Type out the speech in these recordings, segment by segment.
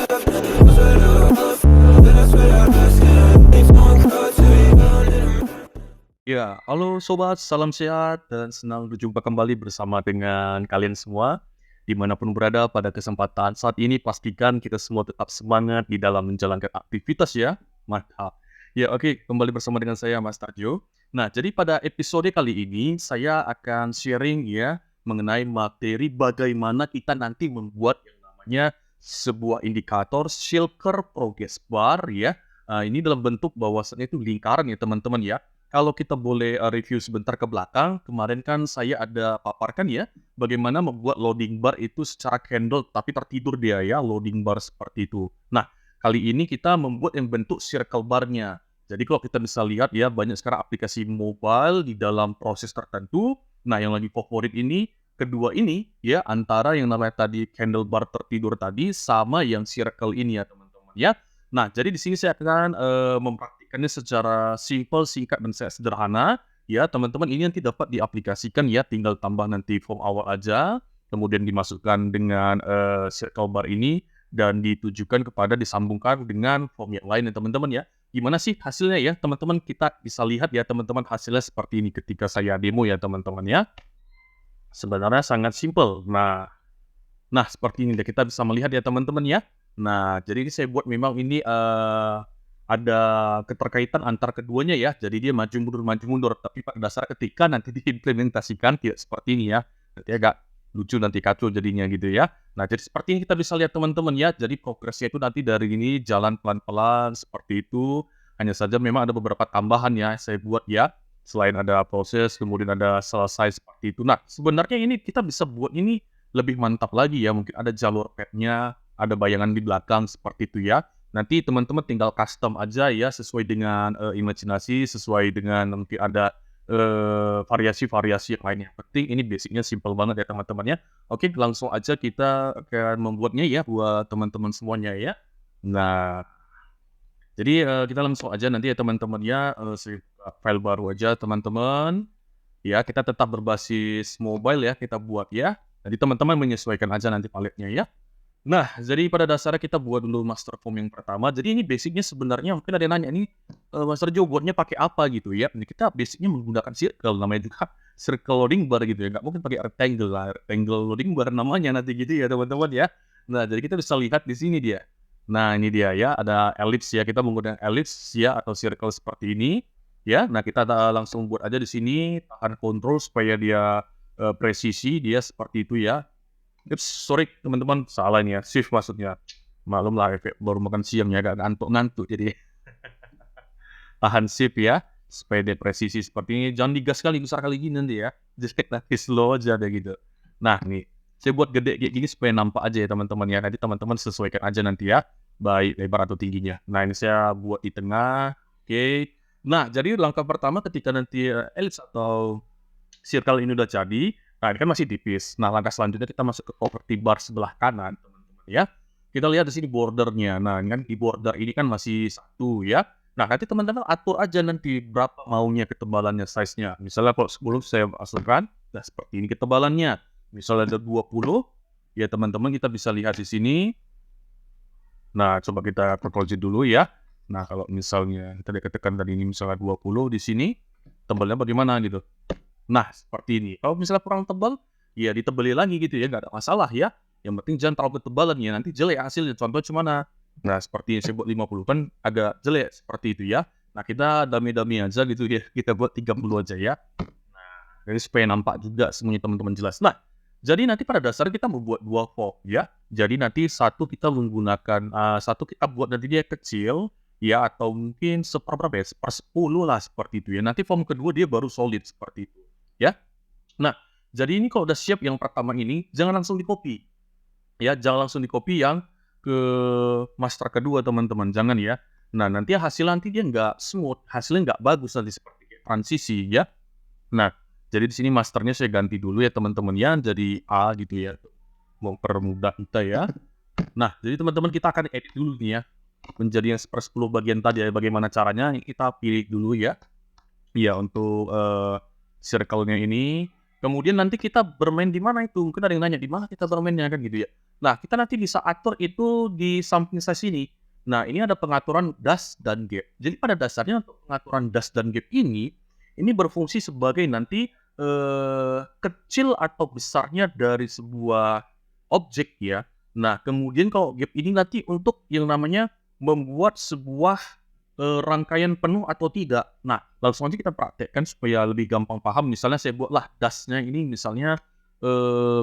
Ya, halo sobat, salam sehat dan senang berjumpa kembali bersama dengan kalian semua. Dimanapun berada pada kesempatan saat ini, pastikan kita semua tetap semangat di dalam menjalankan aktivitas ya. Mantap. Ya, oke, kembali bersama dengan saya Mas Tarjo. Nah, jadi pada episode kali ini saya akan sharing ya mengenai materi bagaimana kita nanti membuat yang namanya sebuah indikator Shilker Progress Bar ya. Ini dalam bentuk bahwasannya itu lingkaran ya teman-teman ya. Kalau kita boleh review sebentar ke belakang, kemarin kan saya ada paparkan ya, bagaimana membuat loading bar itu secara candle tapi tertidur dia ya, loading bar seperti itu. Nah, kali ini kita membuat yang bentuk circle bar-nya. Jadi kalau kita bisa lihat ya, banyak sekarang aplikasi mobile di dalam proses tertentu. Nah, yang lagi favorit ini, kedua ini ya, antara yang namanya tadi candle bar tertidur tadi sama yang circle ini ya teman-teman ya. Nah, jadi di sini saya akan mempraktikkannya secara simpel, singkat, dan sederhana. Ya, teman-teman ini nanti dapat diaplikasikan ya, tinggal tambah nanti form awal aja, kemudian dimasukkan dengan circle bar ini, dan ditujukan kepada disambungkan dengan form yang lain ya teman-teman ya. Gimana sih hasilnya ya teman-teman? Kita bisa lihat ya teman-teman hasilnya seperti ini ketika saya demo ya teman-teman ya. Sebenarnya sangat simpel. Nah, seperti ini deh, kita bisa melihat ya teman-teman ya. Nah, jadi ini saya buat memang ini ada keterkaitan antar keduanya ya. Jadi dia maju mundur. Tapi pada dasar ketika nanti diimplementasikan tidak seperti ini ya. Nanti agak lucu, nanti kacau jadinya gitu ya. Nah, jadi seperti ini kita bisa lihat teman-teman ya. Jadi progresnya itu nanti dari ini jalan pelan-pelan seperti itu. Hanya saja memang ada beberapa tambahan ya saya buat ya. Selain ada proses, kemudian ada selesai seperti itu. Nah, sebenarnya ini kita bisa buat ini lebih mantap lagi ya, mungkin ada jalur pad-nya, ada bayangan di belakang seperti itu ya. Nanti teman-teman tinggal custom aja ya, sesuai dengan imajinasi, sesuai dengan mungkin ada variasi-variasi yang lainnya. Penting ini basicnya simple banget ya teman-teman ya. Oke, langsung aja kita akan membuatnya ya buat teman-teman semuanya ya. Nah, jadi kita langsung aja nanti ya teman-teman ya, saya buka file baru aja teman-teman. Ya, kita tetap berbasis mobile ya, kita buat ya. Jadi teman-teman menyesuaikan aja nanti paletnya ya. Nah, jadi pada dasarnya kita buat dulu master form yang pertama. Jadi ini basicnya sebenarnya mungkin ada yang nanya, ini Master Jo buatnya pakai apa gitu ya. Ini kita basicnya menggunakan circle, namanya juga circle loading bar gitu ya. Nggak mungkin pakai rectangle lah, rectangle loading bar namanya nanti gitu ya teman-teman ya. Nah, jadi kita bisa lihat di sini dia. Nah, ini dia ya, ada ellipse ya. Kita menggunakan ellipse ya atau circle seperti ini. Ya, nah kita langsung buat aja di sini, tahan kontrol supaya dia presisi, dia seperti itu ya. Ups, sorry teman-teman, salah ini ya, shift maksudnya. Maklum lah, baru makan siang ya, agak ngantuk-ngantuk jadi tahan shift ya, supaya dia presisi seperti ini. Jangan digas kali, besar kali gini nanti ya. Jadi nanti slow aja deh gitu. Nah nih, saya buat gede kayak gini supaya nampak aja ya teman-teman ya. Nanti teman-teman sesuaikan aja nanti ya, baik lebar atau tingginya. Nah ini saya buat di tengah, oke. Nah jadi langkah pertama ketika nanti ellipse atau circle ini udah jadi, nah ini kan masih tipis. Nah langkah selanjutnya kita masuk ke property bar sebelah kanan teman-teman ya. Kita lihat di sini bordernya. Nah ini kan di border ini kan masih satu ya. Nah nanti teman-teman atur aja nanti berapa maunya ketebalannya, size-nya. Misalnya kalau 10 saya masukkan, nah seperti ini ketebalannya. Misalnya ada 20, ya teman-teman kita bisa lihat di sini. Nah coba kita kontrol Z dulu ya. Nah kalau misalnya kita tekan tadi ini misalnya 20 di sini, tebalnya bagaimana gitu. Nah, seperti ini. Kalau misalnya kurang tebal, ya ditebeli lagi gitu ya, nggak ada masalah ya. Yang penting jangan terlalu ketebalan ya, nanti jelek hasilnya. Contoh cemana? Nah, seperti yang saya buat 50 kan agak jelek seperti itu ya. Nah, kita dami-dami aja gitu ya, kita buat 30 aja ya. Nah, jadi supaya nampak juga semuanya teman-teman jelas. Nah, jadi nanti pada dasarnya kita membuat dua form ya. Jadi nanti satu kita menggunakan, satu kita buat nanti dia kecil, ya atau mungkin seperberapa ya, 1/10 lah seperti itu ya. Nanti form kedua dia baru solid seperti itu ya. Nah, jadi ini kalau udah siap yang pertama ini, jangan langsung di-copy. Ya, jangan langsung di-copy yang ke master kedua teman-teman, jangan ya. Nah, nanti hasil nanti dia nggak smooth, hasilnya nggak bagus nanti seperti kayak transisi ya. Nah, jadi di sini masternya saya ganti dulu ya teman-teman ya, jadi A gitu ya. Mempermudah kita ya. Nah, jadi teman-teman kita akan edit dulu nih ya. Menjadi yang 1/10 bagian tadi ya, bagaimana caranya kita pilih dulu ya. Iya, untuk circle-nya ini. Kemudian nanti kita bermain di mana itu? Mungkin ada yang nanya, di mana kita bermainnya kan gitu ya. Nah, kita nanti bisa atur itu di samping saya sini. Nah, ini ada pengaturan das dan gap. Jadi pada dasarnya untuk pengaturan das dan gap ini berfungsi sebagai nanti, kecil atau besarnya dari sebuah objek ya. Nah, kemudian kalau gap ini nanti untuk yang namanya membuat sebuah, rangkaian penuh atau tidak. Nah, langsung aja kita praktekkan supaya lebih gampang paham. Misalnya saya buatlah dasnya ini misalnya,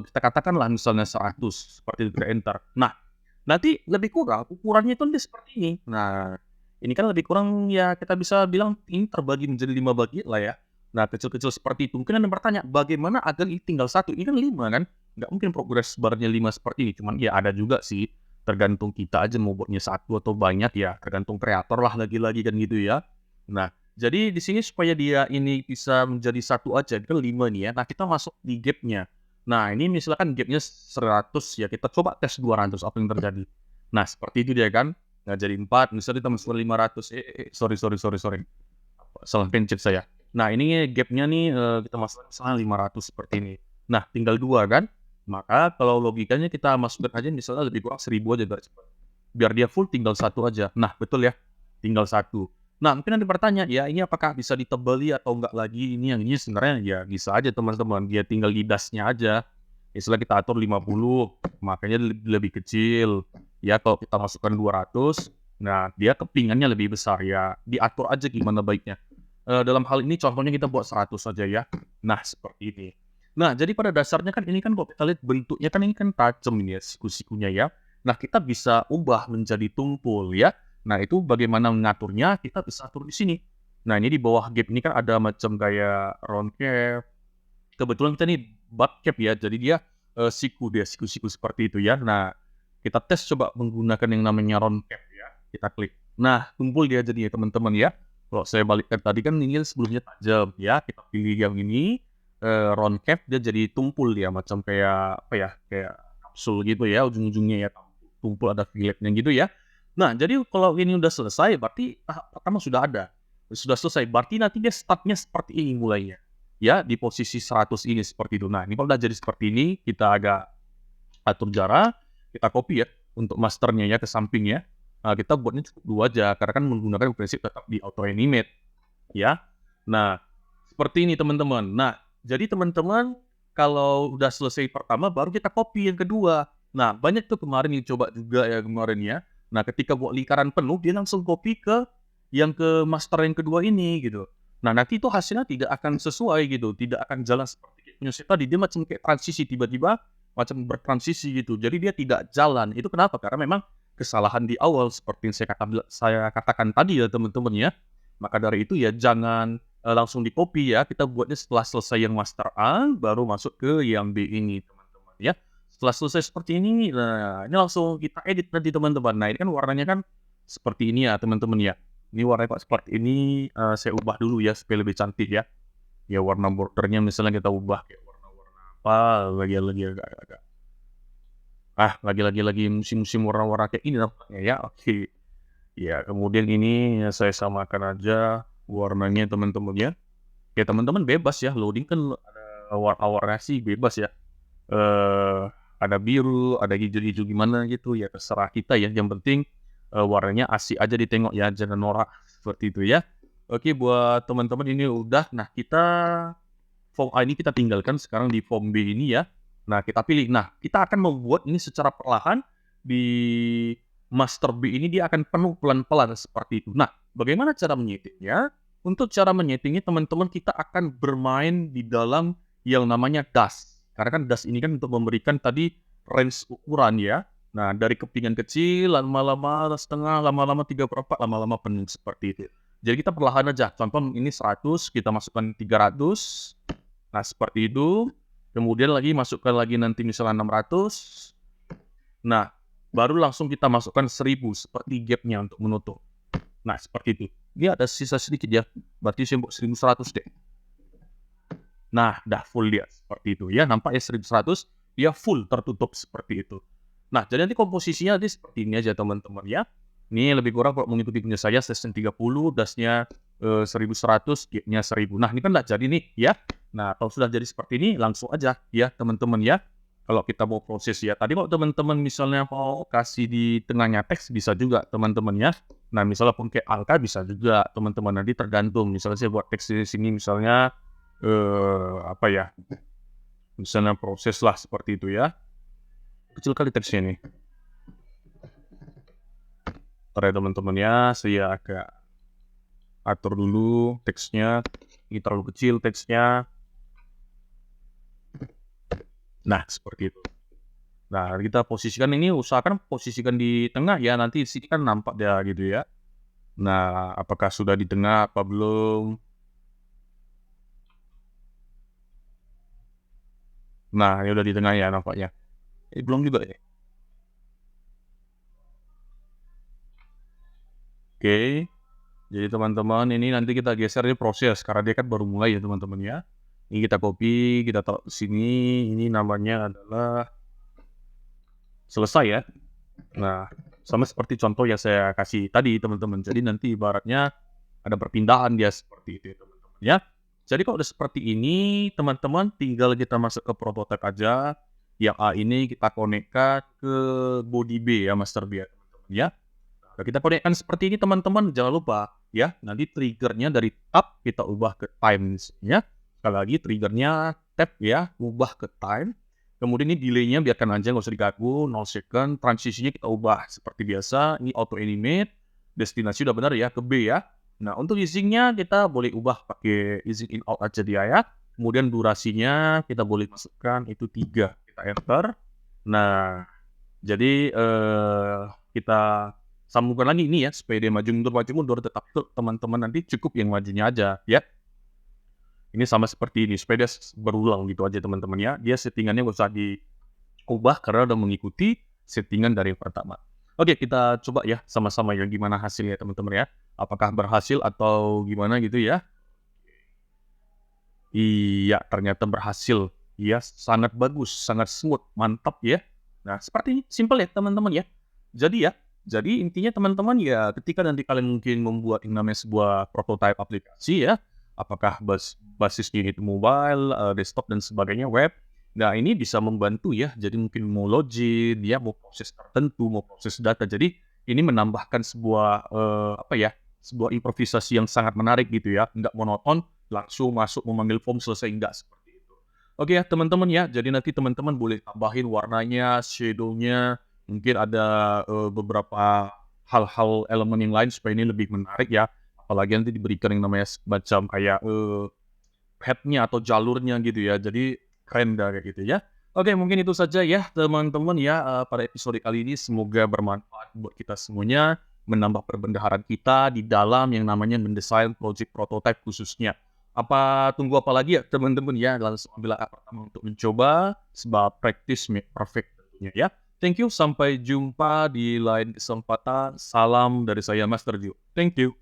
kita katakanlah misalnya 100 seperti itu, kita enter. Nah, nanti lebih kurang ukurannya itu nanti seperti ini. Nah, ini kan lebih kurang ya kita bisa bilang ini terbagi menjadi 5 bagian lah ya. Nah, kecil-kecil seperti itu. Mungkin Anda bertanya, bagaimana agar ini tinggal satu? Ini kan 5 kan? Nggak mungkin progres barnya 5 seperti ini. Cuman ya ada juga sih, tergantung kita aja mau buatnya satu atau banyak ya, tergantung kreator lah lagi-lagi kan gitu ya. Nah, jadi di sini supaya dia ini bisa menjadi satu aja, kan 5 nih ya. Nah, kita masuk di gap-nya. Nah, ini misalkan gap-nya 100 ya, kita coba tes 200 apa yang terjadi. Nah, seperti itu dia kan. Nah, jadi 4, misalnya kita masukkan 500. Sorry. Salah pencet saya. Nah, ini gap-nya nih, kita masukkan misalnya 500 seperti ini. Nah, tinggal 2 kan. Maka kalau logikanya kita masukkan aja misalnya lebih kurang 1000 aja biar cepat. Biar dia full tinggal 1 aja. Nah, betul ya, tinggal 1. Nah, mungkin nanti bertanya, ya ini apakah bisa ditebali atau enggak lagi? Ini yang ini sebenarnya ya bisa aja teman-teman, dia tinggal di dasnya aja. Misalnya kita atur 50, makanya lebih kecil. Ya, kalau kita masukkan 200, nah dia kepingannya lebih besar ya. Diatur aja gimana baiknya. Dalam hal ini contohnya kita buat 100 saja ya. Nah, seperti ini. Nah, jadi pada dasarnya kan ini kan kalau kita lihat bentuknya kan ini kan tajam ini ya, siku-sikunya ya. Nah, kita bisa ubah menjadi tumpul ya. Nah, itu bagaimana mengaturnya, kita bisa atur di sini. Nah, ini di bawah gap ini kan ada macam kayak round cap. Kebetulan kita nih butt cap ya, jadi dia siku-siku seperti itu ya. Nah, kita tes coba menggunakan yang namanya round cap ya. Kita klik. Nah, tumpul dia jadi ya teman-teman ya. Kalau saya balikkan tadi kan ini sebelumnya tajam ya. Kita pilih yang ini round cap, dia jadi tumpul dia macam kayak apa ya? Kayak kapsul gitu ya ujung-ujungnya ya. Tumpul ada filletnya gitu ya. Nah, jadi kalau ini udah selesai, berarti tahap pertama sudah ada. Sudah selesai, berarti nanti dia start-nya seperti ini mulainya. Ya, di posisi 100 ini seperti itu. Nah, ini kalau udah jadi seperti ini, kita agak atur jarak, kita copy ya, untuk masternya ya, ke samping ya. Nah, kita buatnya cukup 2 aja, karena kan menggunakan prinsip tetap di auto animate, ya. Nah, seperti ini teman-teman. Nah, jadi teman-teman, kalau udah selesai pertama, baru kita copy yang kedua. Nah, banyak tuh kemarin yang coba juga ya kemarin ya. Nah, ketika buat lingkaran penuh, dia langsung copy ke yang ke master yang kedua ini gitu. Nah, nanti itu hasilnya tidak akan sesuai gitu, tidak akan jalan seperti punya saya tadi. Dia macam kayak transisi, tiba-tiba macam bertransisi gitu. Jadi dia tidak jalan. Itu kenapa? Karena memang kesalahan di awal seperti yang saya katakan tadi ya teman-teman ya. Maka dari itu ya jangan langsung di-copy ya. Kita buatnya setelah selesai yang master A, baru masuk ke yang B ini teman-teman ya. Setelah selesai seperti ini, nah ini langsung kita edit nanti teman-teman. Nah, ini kan warnanya kan seperti ini ya teman-teman ya. Ini warnanya kok seperti ini, saya ubah dulu ya supaya lebih cantik ya. Ya warna bordernya misalnya kita ubah kayak warna-warna apa, lagi agak-agak lagi musim-musim warna-warna kayak ini nampaknya ya, oke. Ya kemudian ini ya saya samakan aja warnanya teman-teman ya. Ya teman-teman bebas ya, loading kan ada warna-warna sih bebas ya. Eee, ada biru, ada hijau-hijau gimana gitu, ya terserah kita ya, yang penting warnanya asik aja ditengok ya, jangan norak, seperti itu ya. Oke, buat teman-teman ini udah. Nah, kita form A ini kita tinggalkan sekarang di form B ini ya. Nah, kita pilih. Nah, kita akan membuat ini secara perlahan di master B ini dia akan penuh pelan-pelan seperti itu. Nah, bagaimana cara menyetingnya? Untuk cara menyetingnya teman-teman kita akan bermain di dalam yang namanya das. Karena kan das ini kan untuk memberikan tadi range ukuran ya. Nah, dari kepingan kecil, lama-lama setengah, lama-lama 3/4, lama-lama penuh seperti itu. Jadi kita perlahan aja. Contoh ini 100, kita masukkan 300. Nah, seperti itu. Kemudian lagi masukkan lagi nanti misalnya 600. Nah, baru langsung kita masukkan 1000 seperti gap-nya untuk menutup. Nah, seperti itu. Dia ada sisa sedikit ya. Berarti saya buat 1100 deh. Nah, dah full dia seperti itu ya. Nampak ya 1100, dia full tertutup seperti itu. Nah, jadi nanti komposisinya nanti seperti ini aja teman-teman ya. Ini lebih kurang kalau mengikuti punya saya session 30, dasnya 1100, gapnya 1000. Nah, ini kan udah jadi nih ya. Nah, kalau sudah jadi seperti ini langsung aja ya teman-teman ya. kalau kita mau proses ya. Tadi kalau teman-teman misalnya mau kasih di tengahnya teks bisa juga teman-teman ya. Nah, misalnya pun kayak angka bisa juga teman-teman, nanti tergantung. Misalnya saya buat teks di sini misalnya apa ya? Misalnya proses lah seperti itu ya. Kecil kali teksnya nih. Ntar ya teman-teman ya, saya agak atur dulu teksnya. Ini terlalu kecil teksnya. Nah, seperti itu. Nah, kita posisikan ini, usahakan posisikan di tengah ya, nanti di sini kan nampak dia gitu ya. Nah, apakah sudah di tengah apa belum? Nah, ini udah di tengah ya nampaknya. Belum juga ya. Oke. Jadi teman-teman, ini nanti kita geser di proses karena dia kan baru mulai ya teman-teman ya. Ini kita copy, kita taruh di sini. Ini namanya adalah selesai ya. Nah, sama seperti contoh yang saya kasih tadi teman-teman. Jadi nanti ibaratnya ada perpindahan dia seperti itu ya teman-teman ya. Jadi kalau udah seperti ini, teman-teman tinggal kita masuk ke prototype aja. Yang A ini kita konekkan ke body B ya, master B ya teman-teman ya. Nah, kita konekkan seperti ini teman-teman, jangan lupa ya, nanti triggernya dari tab kita ubah ke time ya. Sekali lagi triggernya tab ya, ubah ke time. Kemudian ini delay-nya biarkan aja, nggak usah diganggu, 0 second. Transisinya kita ubah seperti biasa, ini auto animate. Destinasi udah benar ya, ke B ya. Nah, untuk easing-nya kita boleh ubah pakai easing in out aja dia ya. Kemudian durasinya kita boleh masukkan itu 3. Kita enter. Nah, jadi kita sambungkan lagi ini ya, supaya dia maju mundur, tetap teman-teman nanti cukup yang majunya aja ya. Ini sama seperti ini, supaya dia berulang gitu aja teman-teman ya. Dia settingannya nggak usah diubah karena udah mengikuti settingan dari yang pertama. Oke, kita coba ya sama-sama ya gimana hasilnya teman-teman ya. Apakah berhasil atau gimana gitu ya. Iya, ternyata berhasil. Iya, sangat bagus, sangat smooth, mantap ya. Nah, seperti ini, simple ya teman-teman ya. Jadi intinya teman-teman ya, ketika nanti kalian mungkin membuat yang namanya sebuah prototype aplikasi ya, apakah basisnya itu mobile, desktop dan sebagainya, web. Nah, ini bisa membantu ya. Jadi mungkin mau login, ya mau proses tertentu, mau proses data. Jadi ini menambahkan sebuah apa ya? Sebuah improvisasi yang sangat menarik gitu ya. Nggak monoton, langsung masuk memanggil form selesai, enggak seperti itu. Oke ya teman-teman ya, jadi nanti teman-teman boleh tambahin warnanya, shadow-nya, mungkin ada beberapa hal-hal elemen yang lain supaya ini lebih menarik ya. Apalagi nanti diberikan yang namanya semacam kayak head-nya atau jalurnya gitu ya, jadi keren dah kayak gitu ya. Oke, mungkin itu saja ya teman-teman ya, pada episode kali ini semoga bermanfaat buat kita semuanya, menambah perbendaharaan kita di dalam yang namanya mendesain project prototype khususnya. Tunggu apa lagi ya teman-teman ya, langsung ambil langkah pertama untuk mencoba, sebab practice make perfect tentunya ya. Thank you, sampai jumpa di lain kesempatan. Salam dari saya Master Ju. Thank you.